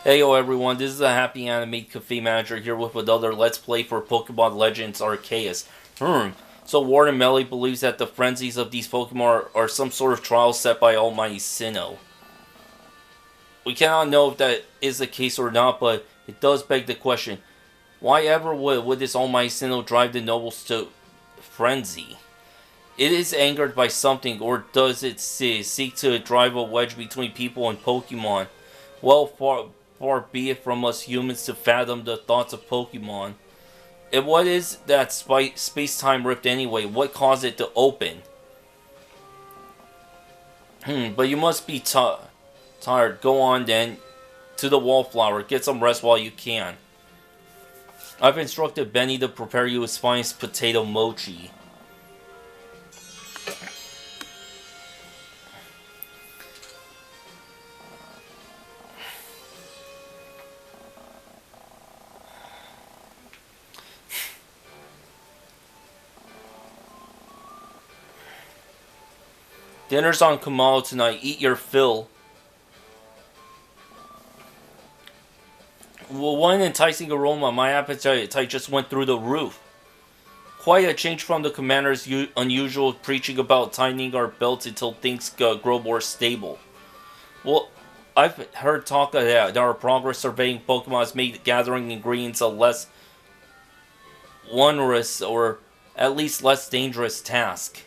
Heyo everyone, this is a Happy Animate Cafe Manager here with another Let's Play for Pokemon Legends Arceus. So Warden Melly believes that the frenzies of these Pokemon are some sort of trial set by Almighty Sinnoh. We cannot know if that is the case or not, but it does beg the question, why ever would this Almighty Sinnoh drive the nobles to frenzy? It is angered by something, or does it seek to drive a wedge between people and Pokemon? Well, far be it from us humans to fathom the thoughts of Pokemon. And what is that space-time rift anyway? What caused it to open? But you must be tired. Go on then to the Wallflower. Get some rest while you can. I've instructed Benny to prepare you his finest potato mochi. Dinner's on Kamalo tonight. Eat your fill. Well, one enticing aroma. My appetite just went through the roof. Quite a change from the commander's unusual preaching about tightening our belts until things grow more stable. Well, I've heard talk of that our progress surveying Pokemon has made gathering ingredients a less onerous or at least less dangerous task.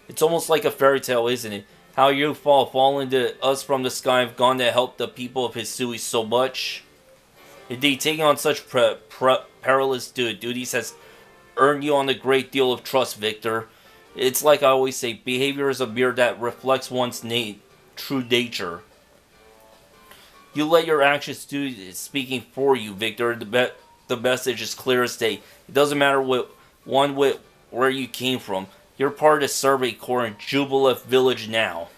It's almost like a fairy tale, isn't it? How you fallen to us from the sky have gone to help the people of Hisui so much. Indeed, taking on such perilous duties has earned you on a great deal of trust, Victor. It's like I always say, behavior is a mirror that reflects one's true nature. You let your actions do speaking for you, Victor. The message is clear as day. It doesn't matter where you came from. You're part of the Survey Corps in Jubilee Village now.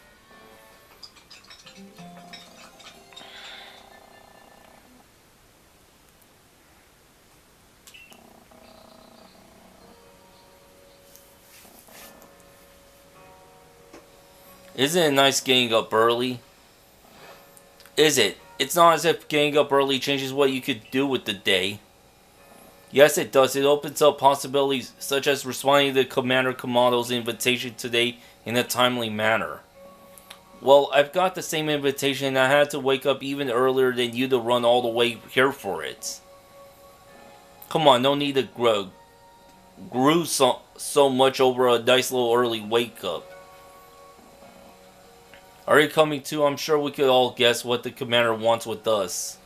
Isn't it nice getting up early? Is it? It's not as if getting up early changes what you could do with the day. Yes, it does. It opens up possibilities such as responding to Commander Kamado's invitation today in a timely manner. Well, I've got the same invitation and I had to wake up even earlier than you to run all the way here for it. Come on, no need to groove so much over a nice little early wake up. Are you coming too? I'm sure we could all guess what the Commander wants with us.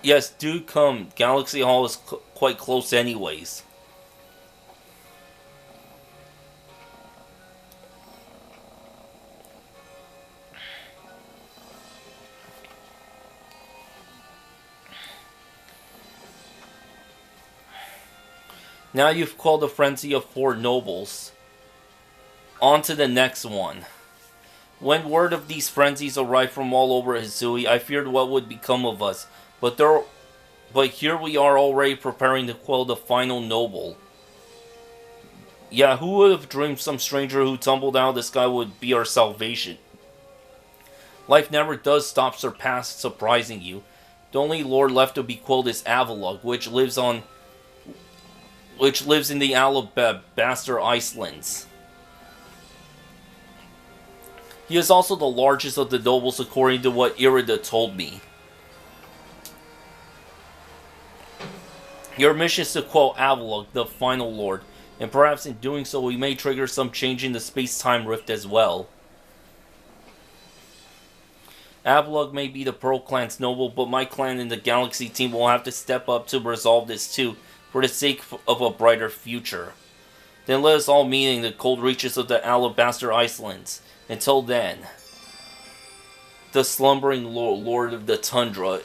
Yes, do come. Galaxy Hall is quite close anyways. Now you've called the frenzy of 4 nobles. On to the next one. When word of these frenzies arrived from all over Hisui, I feared what would become of us. But here we are already preparing to quell the final noble. Yeah, who would have dreamed some stranger who tumbled out of the sky would be our salvation? Life never does stop surprising you. The only lord left to be quelled is Avalugg, which lives in the Alabaster Islands. He is also the largest of the nobles according to what Irida told me. Your mission is to quell Avalugg, the final lord, and perhaps in doing so we may trigger some change in the space-time rift as well. Avalugg may be the Pearl Clan's noble, but my clan and the Galaxy team will have to step up to resolve this too, for the sake of a brighter future. Then let us all meet in the cold reaches of the Alabaster Islands. Until then, the slumbering Lord of the Tundra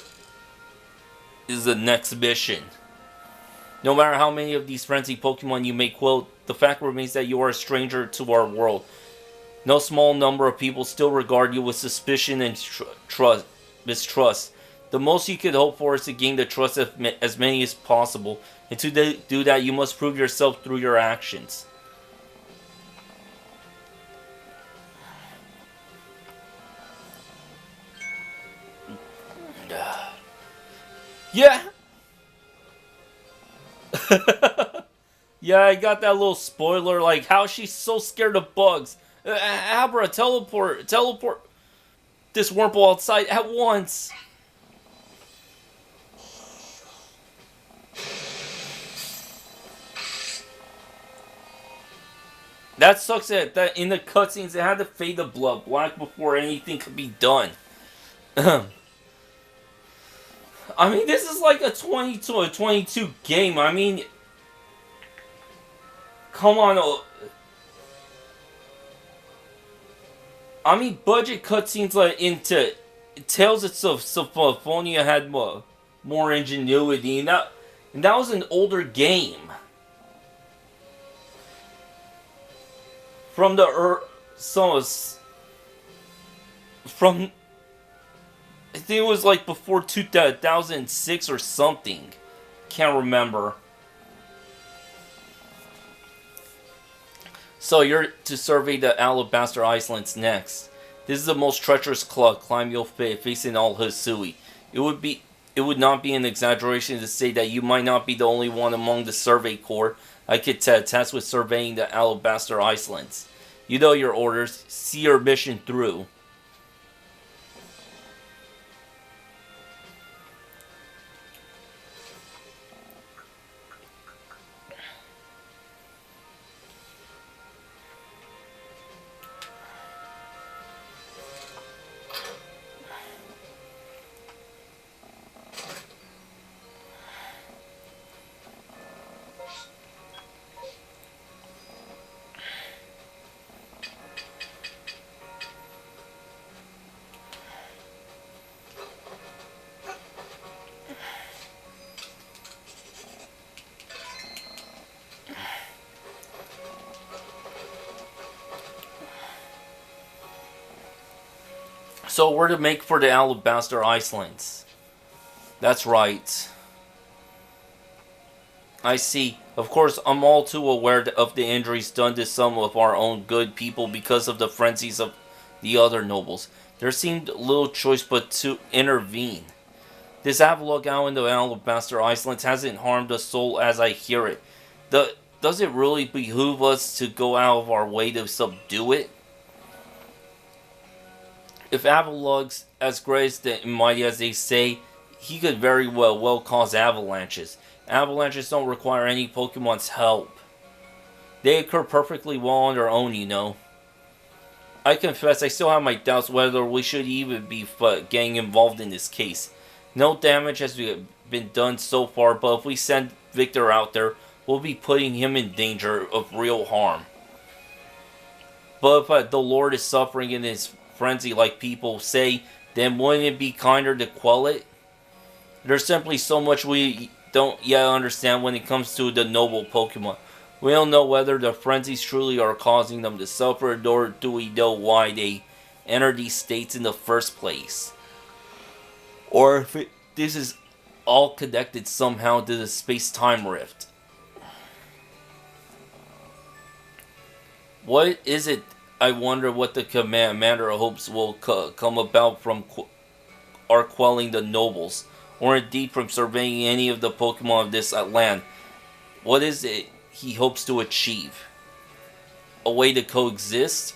is the next mission. No matter how many of these frenzied Pokemon you may quote, the fact remains that you are a stranger to our world. No small number of people still regard you with suspicion and mistrust. The most you could hope for is to gain the trust of as many as possible, and to do that you must prove yourself through your actions. Yeah. Yeah, I got that little spoiler. Like, how she's so scared of bugs. Abra, teleport this Wurmple outside at once. That sucks that in the cutscenes they had to fade the blood black before anything could be done. I mean, this is like a 22 game. I mean, come on. I mean, budget cutscenes like into Tales of Symphonia had more ingenuity, and that was an older game. From the from I think it was like before 2006 or something. Can't remember. So you're to survey the Alabaster Islands next. This is the most treacherous climb you'll face in all Hisui. It would not be an exaggeration to say that you might not be the only one among the survey corps I could tasked with surveying the Alabaster Islands. You know your orders. See your mission through. So we're to make for the Alabaster Islands. That's right. I see. Of course, I'm all too aware of the injuries done to some of our own good people because of the frenzies of the other nobles. There seemed little choice but to intervene. This Avalok out in the Alabaster Islands hasn't harmed a soul as I hear it. Does it really behoove us to go out of our way to subdue it? If Avalug's as great and mighty as they say, he could very well cause avalanches. Avalanches don't require any Pokemon's help. They occur perfectly well on their own, you know. I confess I still have my doubts whether we should even be getting involved in this case. No damage has been done so far, but if we send Victor out there, we'll be putting him in danger of real harm. But if the Lord is suffering in his frenzy like people say, then wouldn't it be kinder to quell it? There's simply so much we don't yet understand when it comes to the noble Pokemon. We don't know whether the frenzies truly are causing them to suffer, nor do we know why they enter these states in the first place. Or if this is all connected somehow to the space-time rift. What is it? I wonder what the commander hopes will come about from our quelling the nobles, or indeed from surveying any of the Pokemon of this land. What is it he hopes to achieve? A way to coexist?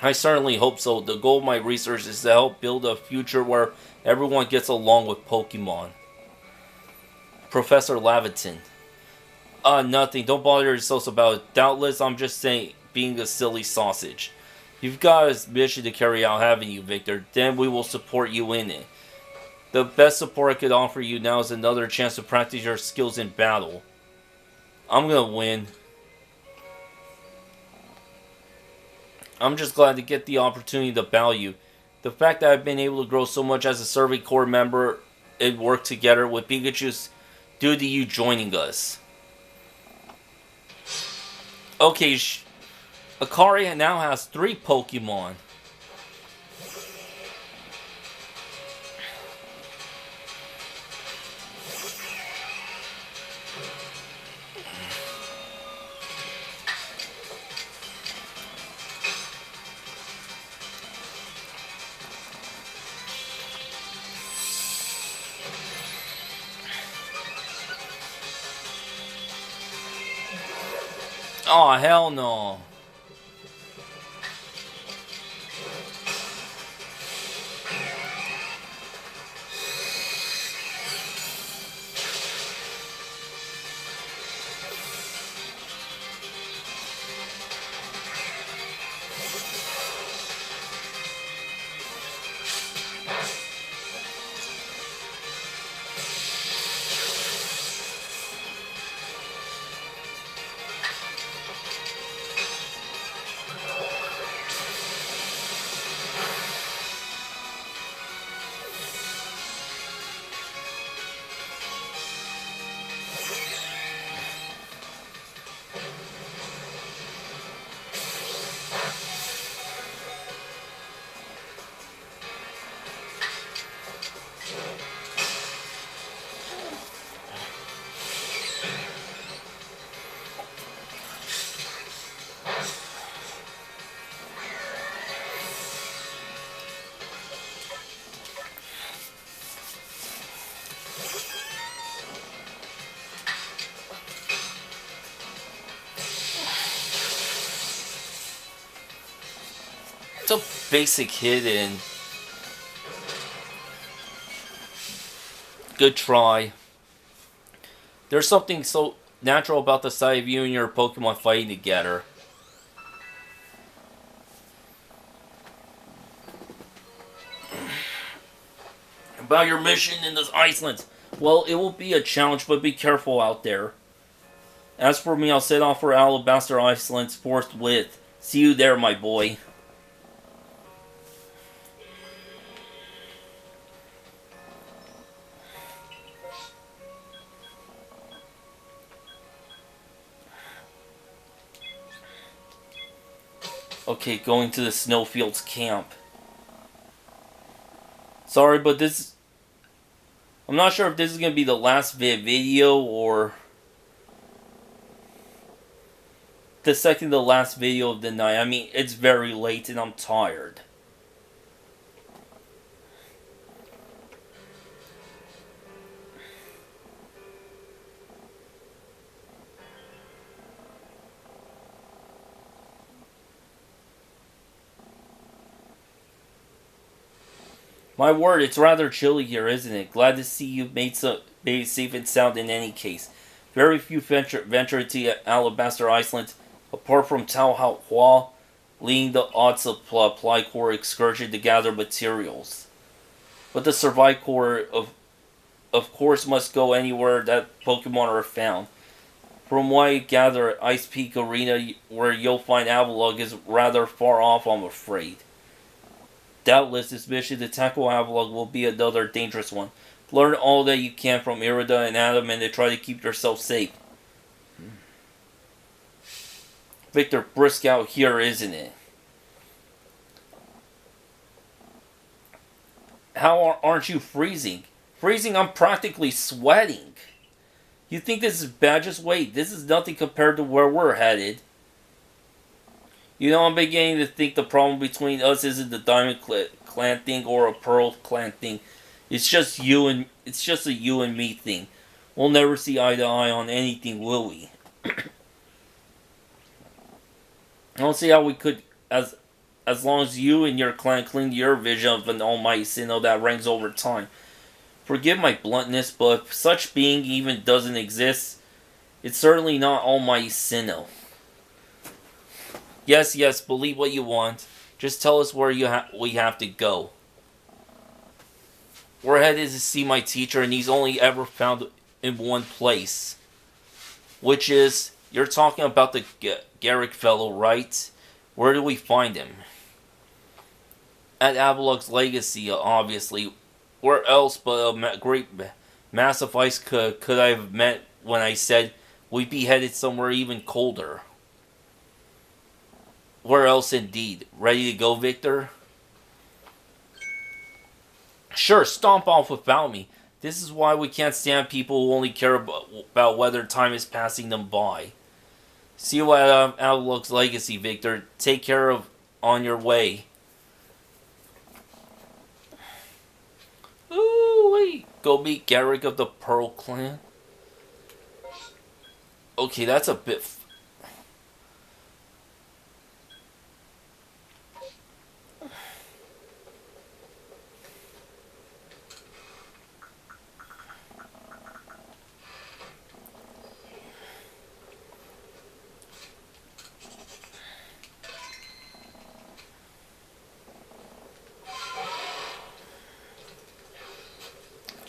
I certainly hope so. The goal of my research is to help build a future where everyone gets along with Pokemon. Professor Laviton. Nothing. Don't bother yourselves about it. Doubtless, I'm just saying, being a silly sausage. You've got a mission to carry out, haven't you, Victor? Then we will support you in it. The best support I could offer you now is another chance to practice your skills in battle. I'm gonna win. I'm just glad to get the opportunity to battle you. The fact that I've been able to grow so much as a Survey Corps member and work together with Pikachu's due to you joining us. Okay, Akari now has 3 Pokemon. Oh, hell no. It's a basic hit and good try. There's something so natural about the sight of you and your Pokemon fighting together. About your mission in this Iceland. Well, it will be a challenge, but be careful out there. As for me, I'll set off for Alabaster Iceland forthwith. See you there, my boy. Okay, going to the Snowfields camp. Sorry, but this... I'm not sure if this is going to be the last video or... the second to last video of the night. I mean, it's very late and I'm tired. My word, it's rather chilly here, isn't it? Glad to see you've made it safe and sound in any case. Very few venture to Alabaster Iceland, apart from Tao Hua, leading the Odd Supply Corps excursion to gather materials. But the Survive Corps, of course, must go anywhere that Pokemon are found. From what I gather, Ice Peak Arena, where you'll find Avalugg, is rather far off, I'm afraid. Doubtless, this mission to tackle Avalugg will be another dangerous one. Learn all that you can from Irida and Adam and to try to keep yourself safe. Victor, brisk out here, isn't it? How aren't you freezing? Freezing? I'm practically sweating. You think this is bad? Just wait. This is nothing compared to where we're headed. You know, I'm beginning to think the problem between us isn't the Diamond Clan thing or a Pearl Clan thing. It's just a you and me thing. We'll never see eye to eye on anything, will we? I don't see how we could, as long as you and your clan cling to your vision of an almighty Sinnoh that reigns over time. Forgive my bluntness, but if such being even doesn't exist, it's certainly not almighty Sinnoh. Yes, believe what you want. Just tell us where we have to go. We're headed to see my teacher, and he's only ever found in one place. Which is, you're talking about the Garrick fellow, right? Where do we find him? At Avalugg's Legacy, obviously. Where else but a great mass of ice could I have met when I said we'd be headed somewhere even colder? Where else indeed? Ready to go, Victor? Sure, stomp off without me. This is why we can't stand people who only care about whether time is passing them by. See you at Avalugg's Legacy, Victor. Take care of on your way. Ooh, wait. Go meet Garrick of the Pearl Clan. Okay, that's a bit...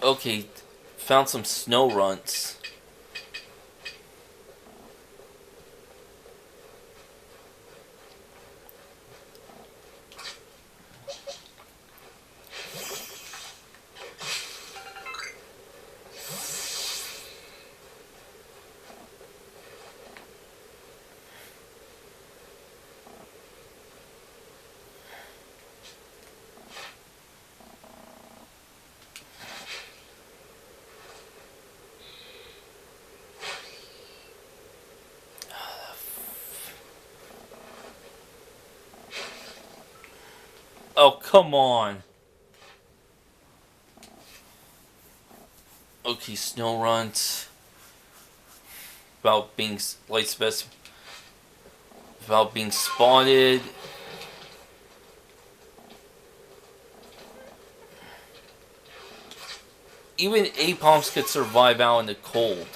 Okay, found some snow runts. Oh, come on. Okay, snow runs. About being light spec. About being spotted. Even Apoms could survive out in the cold.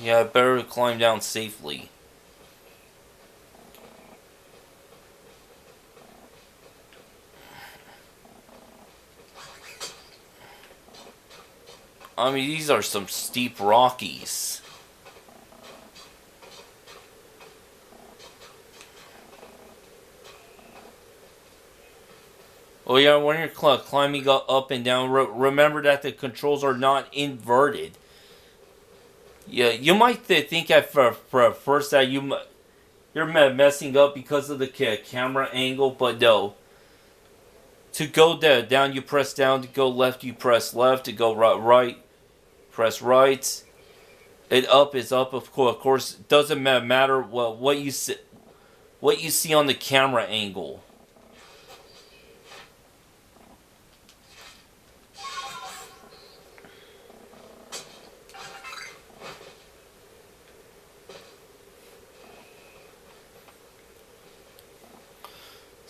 Yeah, I better climb down safely. I mean, these are some steep Rockies. Oh yeah, when you're climbing up and down, remember that the controls are not inverted. Yeah, you might think at first that you're messing up because of the camera angle, but no. To go down, you press down. To go left, you press left. To go right, press right. And up is up, of course. Of course, doesn't matter what you see on the camera angle.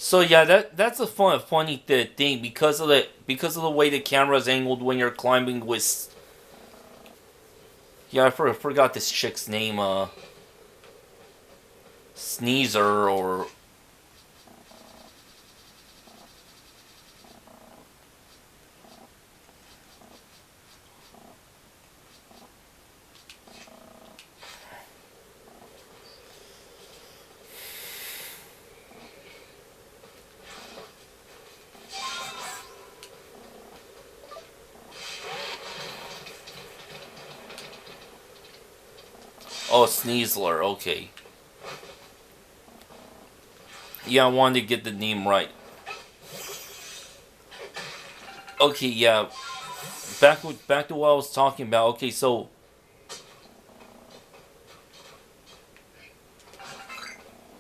So yeah, that's a funny thing because of the way the camera is angled when you're climbing with. Yeah, I forgot this chick's name. Sneezer or. Oh, Sneezler. Okay. Yeah, I wanted to get the name right. Okay, yeah. Back to what I was talking about. Okay, so.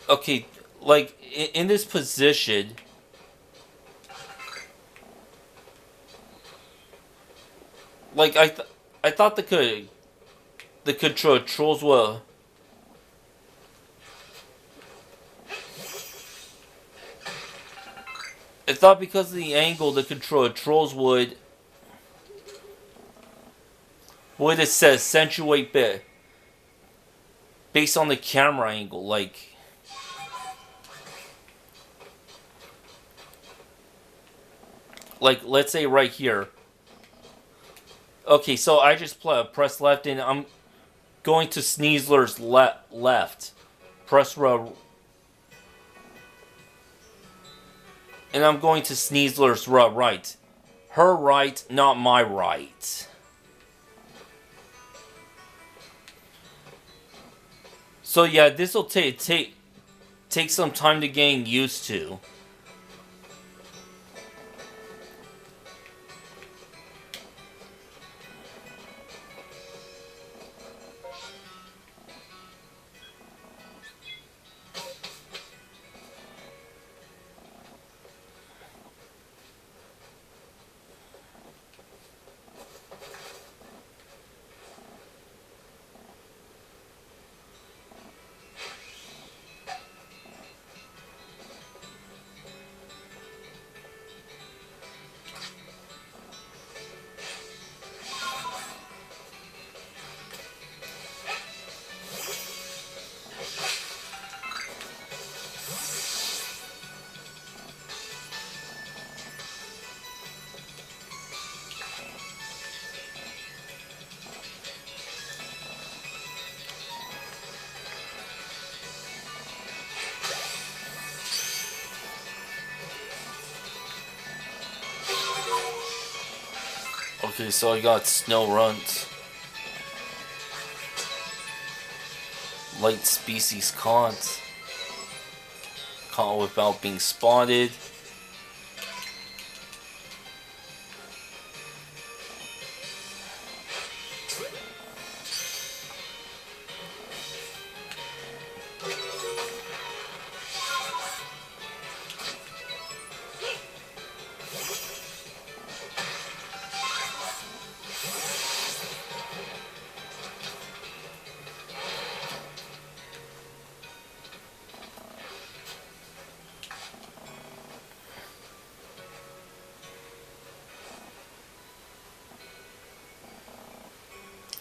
Okay, like in this position. Like I thought the controls were. I thought because of the angle, the controls would accentuate bit based on the camera angle. Like let's say right here. Okay, so I just press left and I'm going to Sneezler's left. Press and I'm going to Sneezler's right. Her right, not my right. So yeah, this will take some time to getting used to. Okay, so I got snow runs. Light species caught. Caught without being spotted.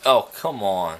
Oh, come on.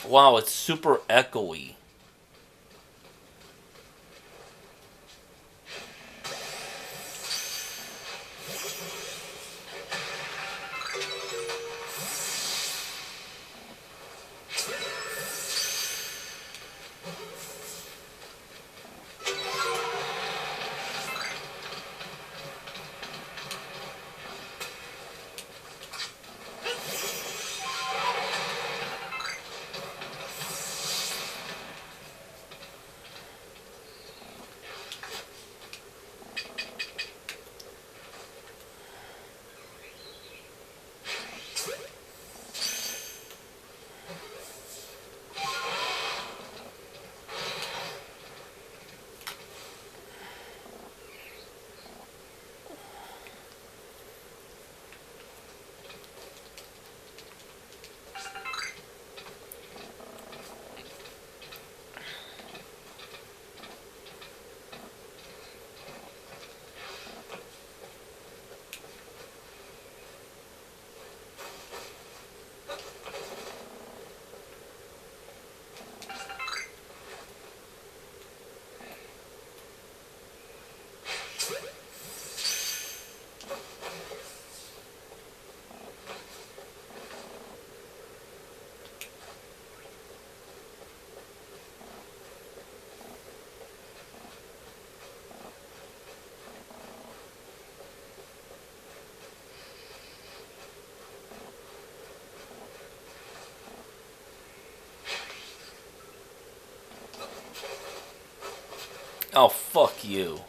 Wow, it's super echoey. Oh, fuck you.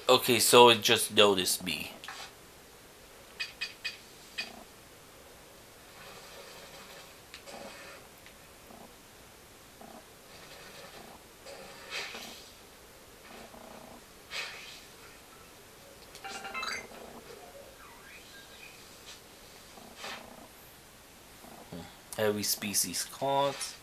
Okay, so it just noticed me. Heavy species caught.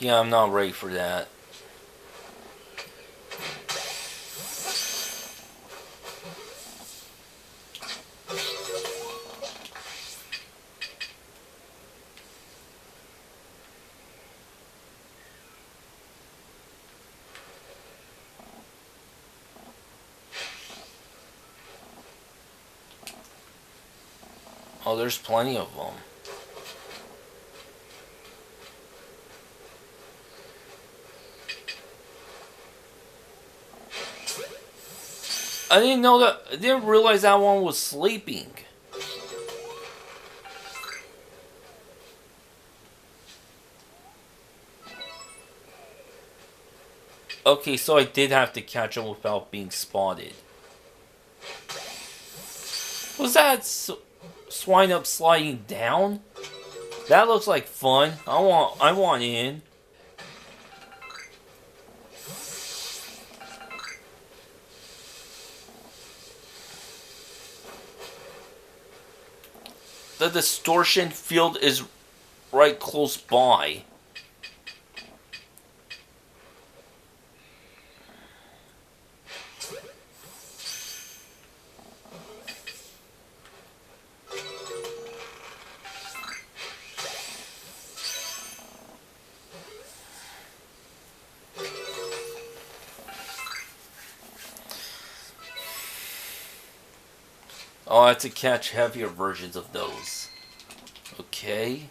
Yeah, I'm not ready for that. Oh, there's plenty of them. I didn't know that. I didn't realize that one was sleeping. Okay, so I did have to catch him without being spotted. Was that swine up sliding down? That looks like fun. I want in. The distortion field is right close by. Oh, I have to catch heavier versions of those. Okay.